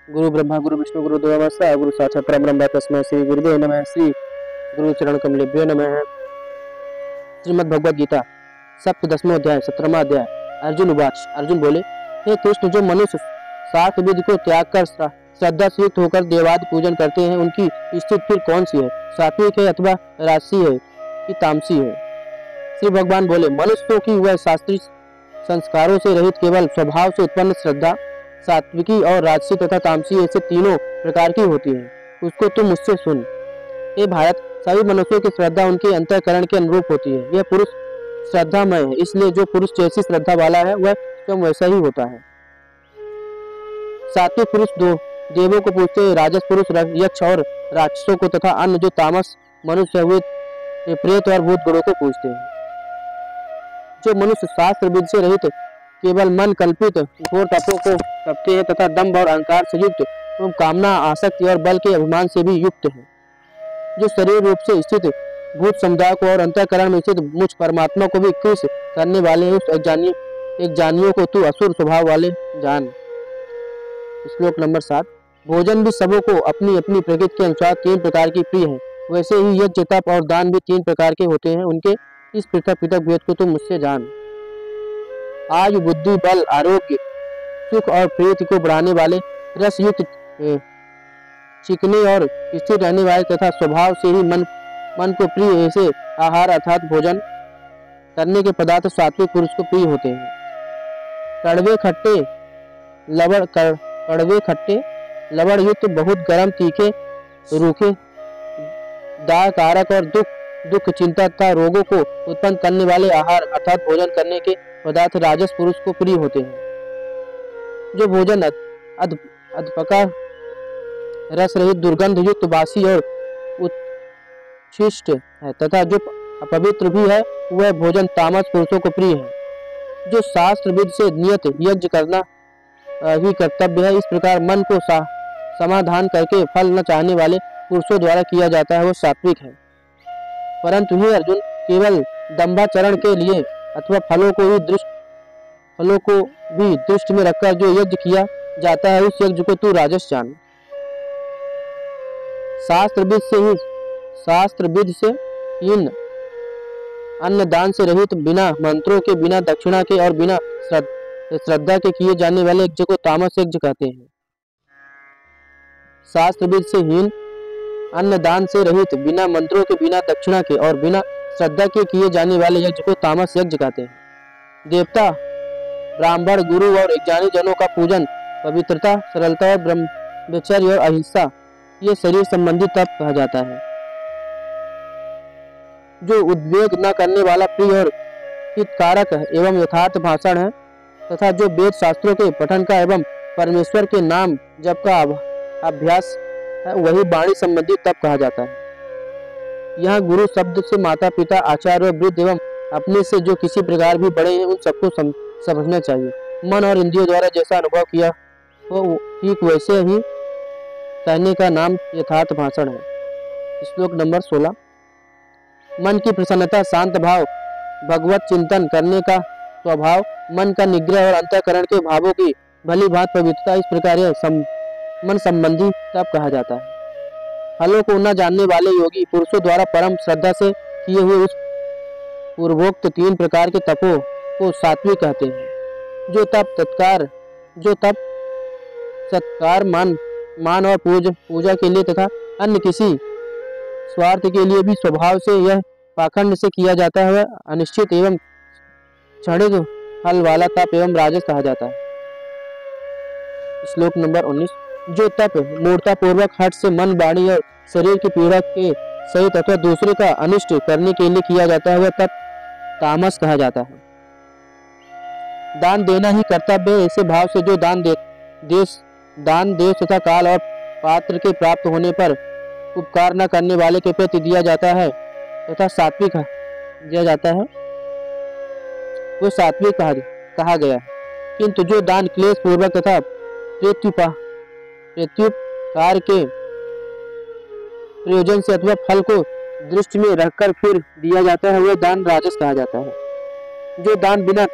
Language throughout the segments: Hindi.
गुरु ब्रह्मा गुरु विष्णु गुरु देवोमस्ता गुरु साक्षात् परब्रह्म तस्मै श्री गुरुदेव नमः। श्री गुरु चरण कमलेभ्यो नमः। श्रीमद् भगवद गीता सप्तदशमो अध्याय 17वां अध्याय। अर्जुन उवाच। अर्जुन बोले, हे कृष्ण, जो मनुष्य सात विधि को त्याग कर श्रद्धा से युक्त होकर देवादि पूजन करते हैं, उनकी स्थिति फिर कौन सी है? सात्विक है अथवा राजसी है कि तामसी है? श्री भगवान बोले, मनुष्यों की वह शास्त्रीय संस्कारों से रहित केवल स्वभाव से उत्पन्न श्रद्धा सात्विकी और राजसी तथा तामसी ऐसे तीनों प्रकार की होती है, उसको तुम मुझसे सुन। हे भारत, सभी मनुष्यों की श्रद्धा उनके अंतःकरण के अनुरूप होती है। यह पुरुष श्रद्धामय है, इसलिए जो पुरुष जैसी श्रद्धा वाला है वह स्वयं वैसा ही होता है। सात्विक पुरुष दो देवों को पूजते हैं, राजस पुरुष यक्ष और राक्षसों को तथा अन्य जो तामस मनुष्य हुए प्रेत और भूत गणों को पूजते हैं। जो मनुष्य शास्त्र विधि से रहित केवल मन कल्पित घोर तपों को करते हैं तथा दंभ और अहंकार से युक्त एवं कामना आसक्ति और बल के अभिमान से भी युक्त है, जो शरीर रूप से स्थित भूत समुदाय को और अंतःकरण में स्थित मुझ परमात्मा को भी कृष करने वाले हैं, उस एक जानियों को तू असुर स्वभाव वाले जान। श्लोक नंबर 7। भोजन भी सबों को अपनी अपनी प्रकृति के अनुसार तीन प्रकार की प्रिय है, वैसे ही यज्ञ तप और दान भी तीन प्रकार के होते हैं, उनके इस पृथक पृथक भेद को तुम मुझसे जान। आयु बुद्धि बल आरोग्य सुख और प्रीति को बढ़ाने वाले रस युक्त चिकने और स्थिर रहने वाले तथा स्वभाव से ही मन को प्रिय ऐसे आहार अर्थात भोजन करने के पदार्थ सात्विक पुरुष को प्रिय होते हैं। कड़वे खट्टे लवण युक्त बहुत गर्म तीखे रूखे दाह कारक और दुख चिंता तथा रोगों को उत्पन्न करने वाले आहार अर्थात भोजन करने के पदार्थ राजस पुरुष को प्रिय होते हैं। जो भोजन अधपका रस रहित दुर्गंध युक्त बासी और उच्छिष्ट है तथा जो अपवित्र भी है, वह भोजन तामस पुरुषों को प्रिय है। जो शास्त्र विधि से नियत यज्ञ करना ही कर्तव्य है, इस प्रकार मन को समाधान करके फल न चाहने वाले पुरुषों द्वारा किया जाता है, वो सात्विक है। परंतु हे अर्जुन, केवल दंभाचरण के लिए अथवा फलों को भी दृष्टि में रखकर जो यज्ञ किया जाता है, उस यज्ञ को तू राजस जान। शास्त्र विधि से हीन अन्न दान से रहित बिना मंत्रों के बिना दक्षिणा के और बिना श्रद्धा के किए जाने वाले यज्ञ को तामस यज्ञ कहते हैं। शास्त्र विधि से हीन अन्न दान से रहित बिना मंत्रों के बिना दक्षिणा के और बिना श्रद्धा के किए जाने वाले यज्ञ को तामस यज्ञ कहते हैं। देवता ब्राह्मण गुरु और ज्ञानी जनों का पूजन पवित्रता सरलता और ब्रह्मचर्य और अहिंसा ये शरीर संबंधी तप कहा जाता है। जो उद्वेग न करने वाला प्रिय और हितकारक एवं यथार्थ भाषण है तथा जो वेद शास्त्रों के पठन का एवं परमेश्वर के नाम जप का अभ्यास है, वही वाणी संबंधी तप कहा जाता है। यहाँ गुरु शब्द से माता पिता आचार्य और वृद्ध एवं अपने से जो किसी प्रकार भी बड़े हैं, उन सबको समझना चाहिए। मन और इंद्रियों द्वारा जैसा अनुभव किया वो ठीक वैसे ही कहने का नाम यथार्थ भाषण है। श्लोक नंबर 16। मन की प्रसन्नता शांत भाव भगवत चिंतन करने का स्वभाव मन का निग्रह और अंतःकरण के भावों की भली भांत पवित्रता, इस प्रकार मन संबंधी तप कहा जाता है। फलों को न जानने वाले योगी पुरुषों द्वारा परम श्रद्धा से किए हुए उस पूर्वोक्त तीन प्रकार के तपों को सात्विक कहते हैं। जो तप सत्कार मान और पूजा के लिए तथा अन्य किसी स्वार्थ के लिए भी स्वभाव से यह पाखंड से किया जाता है, वह अनिश्चित एवं क्षणिक फल वाला तप एवं राजस कहा जाता है। श्लोक नंबर 19। जो तप मूर्ता पूर्वक हठ से मन वाणी और शरीर की पीड़ा के सहित अथवा दूसरे का अनिष्ट करने के लिए किया जाता है, वह तप तामस कहा जाता है। दान देना ही कर्तव्य है, ऐसे भाव से जो दान देश तथा काल और पात्र के प्राप्त होने पर उपकार न करने वाले के प्रति दिया जाता है तथा सात्विक दिया जाता है, वो सात्विक कहा गया है। किंतु जो दान क्लेश पूर्वक तथा प्रत्युपकार के प्रयोजन से अथवा फल को दृष्टि में रखकर फिर दिया जाता है, वह दान राजस कहा जाता है। जो दान बिना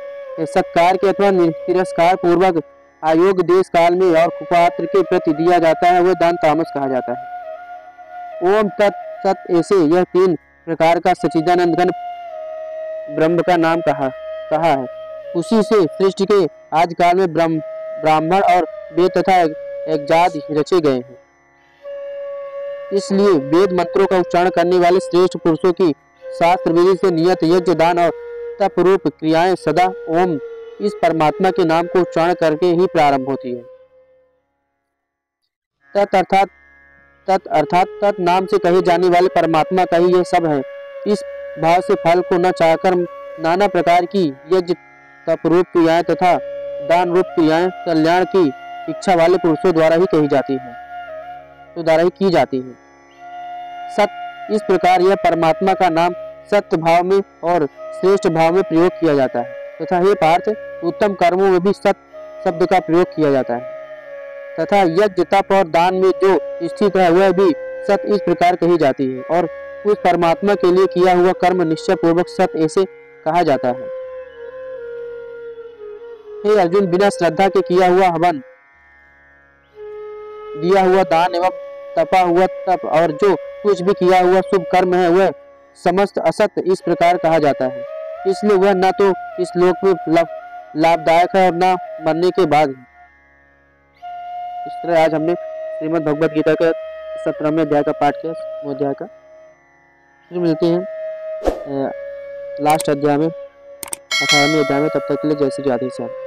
सत्कार के अथवा तिरस्कार पूर्वक आयोग देश काल में और कुपात्र के प्रति दिया जाता है वह दान तामस कहा जाता है। ओम तत् सत ऐसे यह 3 प्रकार का सच्चिदानंद घन ब्रह्म का नाम कहा है। उसी से सृष्टि के आज काल में ब्राह्मण और वेद तथा यज्ञादि रचे गए हैं। इसलिए वेद मंत्रों का उच्चारण करने वाले श्रेष्ठ पुरुषों की शास्त्र विधि से नियत यज्ञ दान और तप रूप क्रियाएं सदा ओम इस परमात्मा के नाम को उच्चारण करके ही प्रारंभ होती है। तत् अर्थात तत् नाम से कहे जाने वाले परमात्मा का ही यह सब है। इस भाव से फल को न चाहकर नाना प्रकार की यज्ञ तप रूप क्रियाएं तथा दान रूप क्रियाएं कल्याण की इच्छा वाले पुरुषों द्वारा ही की जाती है। सत इस प्रकार यह परमात्मा का नाम सत्य भाव में और श्रेष्ठ भाव में प्रयोग किया जाता है तथा हे पार्थ उत्तम कर्मों में भी सत शब्द का प्रयोग किया जाता है तथा यज्ञ तप और दान में जो स्थित है वह भी सत इस प्रकार कही जाती है और उस परमात्मा के लिए किया हुआ कर्म निश्चय पूर्वक सत ऐसे कहा जाता है। हे अर्जुन, बिना श्रद्धा के किया हुआ हवन, दिया हुआ दान एवं तपा हुआ तप और जो कुछ भी किया हुआ शुभ कर्म है वह समस्त असत इस प्रकार कहा जाता है। इसलिए वह न तो इस लोक में लाभदायक है और न मरने के बाद। इस तरह आज हमने श्रीमद् भगवद गीता के 17वें अध्याय का पाठ किया, अध्याय का। फिर मिलते हैं लास्ट अध्याय में, 18वें अध्याय में। तब तक के लिए जय श्री राधे श्याम।